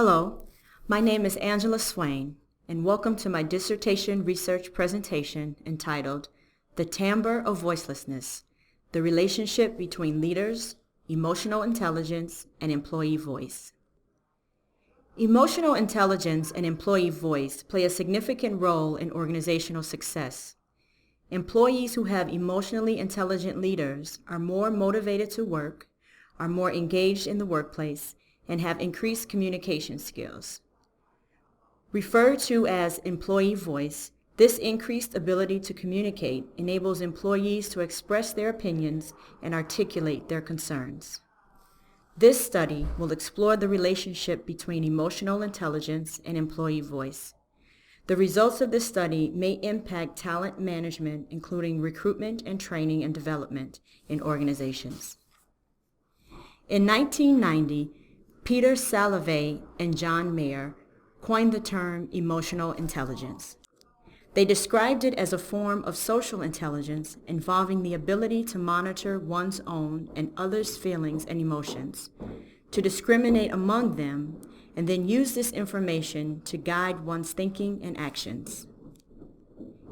Hello, my name is Angela Swain, and welcome to my dissertation research presentation entitled The Timbre of Voicelessness, the Relationship Between Leaders, Emotional Intelligence, and Employee Voice. Emotional intelligence and employee voice play a significant role in organizational success. Employees who have emotionally intelligent leaders are more motivated to work, are more engaged in the workplace, and have increased communication skills. Referred to as employee voice, this increased ability to communicate enables employees to express their opinions and articulate their concerns. This study will explore the relationship between emotional intelligence and employee voice. The results of this study may impact talent management, including recruitment and training and development in organizations. In 1990, Peter Salovey and John Mayer coined the term emotional intelligence. They described it as a form of social intelligence involving the ability to monitor one's own and others' feelings and emotions, to discriminate among them, and then use this information to guide one's thinking and actions.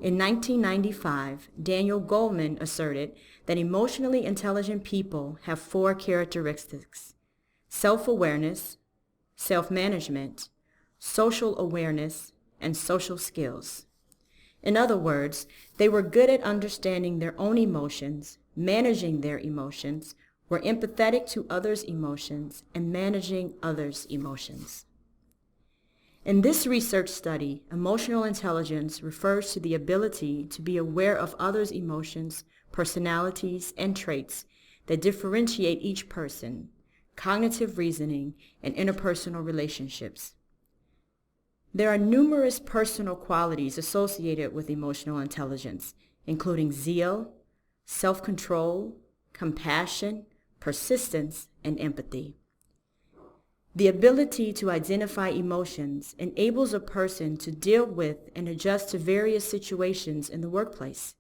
In 1995, Daniel Goleman asserted that emotionally intelligent people have 4 characteristics: self-awareness, self-management, social awareness, and social skills. In other words, they were good at understanding their own emotions, managing their emotions, were empathetic to others' emotions, and managing others' emotions. In this research study, emotional intelligence refers to the ability to be aware of others' emotions, personalities, and traits that differentiate each person, cognitive reasoning, and interpersonal relationships. There are numerous personal qualities associated with emotional intelligence, including zeal, self-control, compassion, persistence, and empathy. The ability to identify emotions enables a person to deal with and adjust to various situations in the workplace.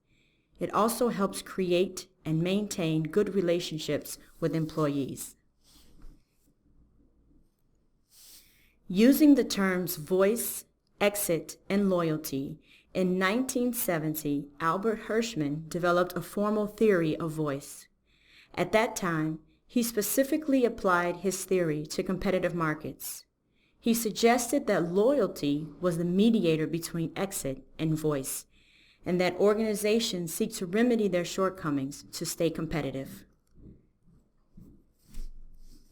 It also helps create and maintain good relationships with employees. Using the terms voice, exit, and loyalty, in 1970, Albert Hirschman developed a formal theory of voice. At that time, he specifically applied his theory to competitive markets. He suggested that loyalty was the mediator between exit and voice, and that organizations seek to remedy their shortcomings to stay competitive.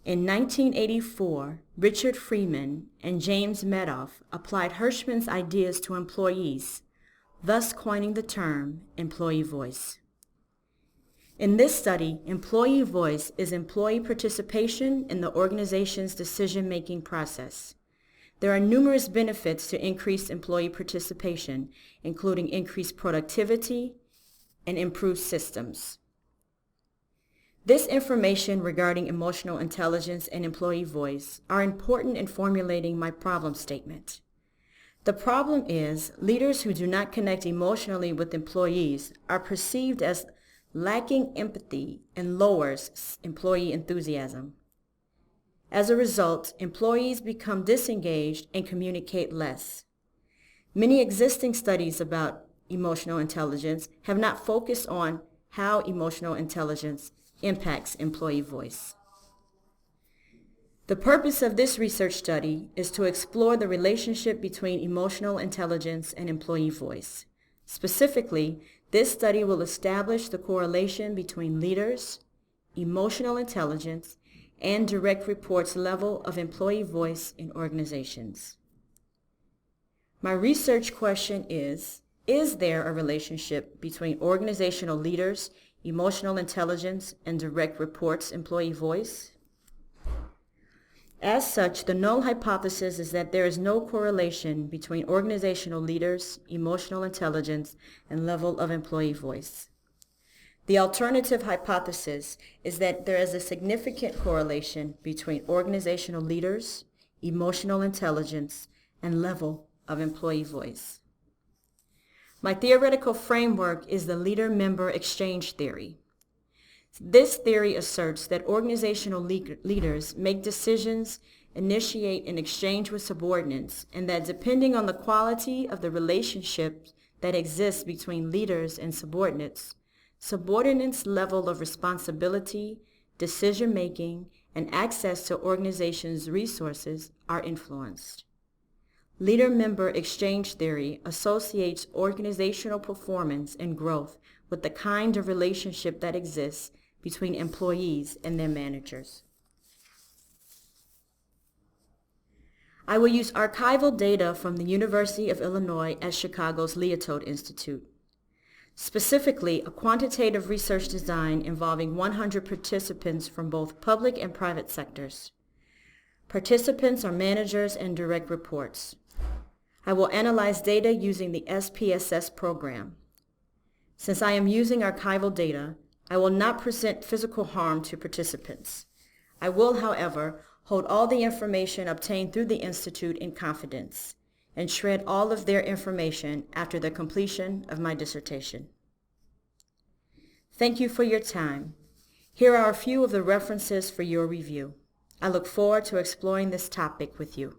In 1984, Richard Freeman and James Madoff applied Hirschman's ideas to employees, thus coining the term employee voice. In this study, employee voice is employee participation in the organization's decision-making process. There are numerous benefits to increased employee participation, including increased productivity and improved systems. This information regarding emotional intelligence and employee voice are important in formulating my problem statement. The problem is leaders who do not connect emotionally with employees are perceived as lacking empathy and lowers employee enthusiasm. As a result, employees become disengaged and communicate less. Many existing studies about emotional intelligence have not focused on how emotional intelligence impacts employee voice. The purpose of this research study is to explore the relationship between emotional intelligence and employee voice. Specifically, this study will establish the correlation between leaders, emotional intelligence, and direct reports level of employee voice in organizations. My research question is there a relationship between organizational leaders, emotional intelligence, and direct reports employee voice? As such, the null hypothesis is that there is no correlation between organizational leaders, emotional intelligence, and level of employee voice. The alternative hypothesis is that there is a significant correlation between organizational leaders, emotional intelligence, and level of employee voice. My theoretical framework is the leader-member exchange theory. This theory asserts that organizational leaders make decisions initiate an exchange with subordinates, and that depending on the quality of the relationship that exists between leaders and subordinates' level of responsibility, decision-making, and access to organizations' resources are influenced. Leader-member exchange theory associates organizational performance and growth with the kind of relationship that exists between employees and their managers. I will use archival data from the University of Illinois at Chicago's Leotold Institute. Specifically, a quantitative research design involving 100 participants from both public and private sectors. Participants are managers and direct reports. I will analyze data using the SPSS program. Since I am using archival data, I will not present physical harm to participants. I will, however, hold all the information obtained through the Institute in confidence and shred all of their information after the completion of my dissertation. Thank you for your time. Here are a few of the references for your review. I look forward to exploring this topic with you.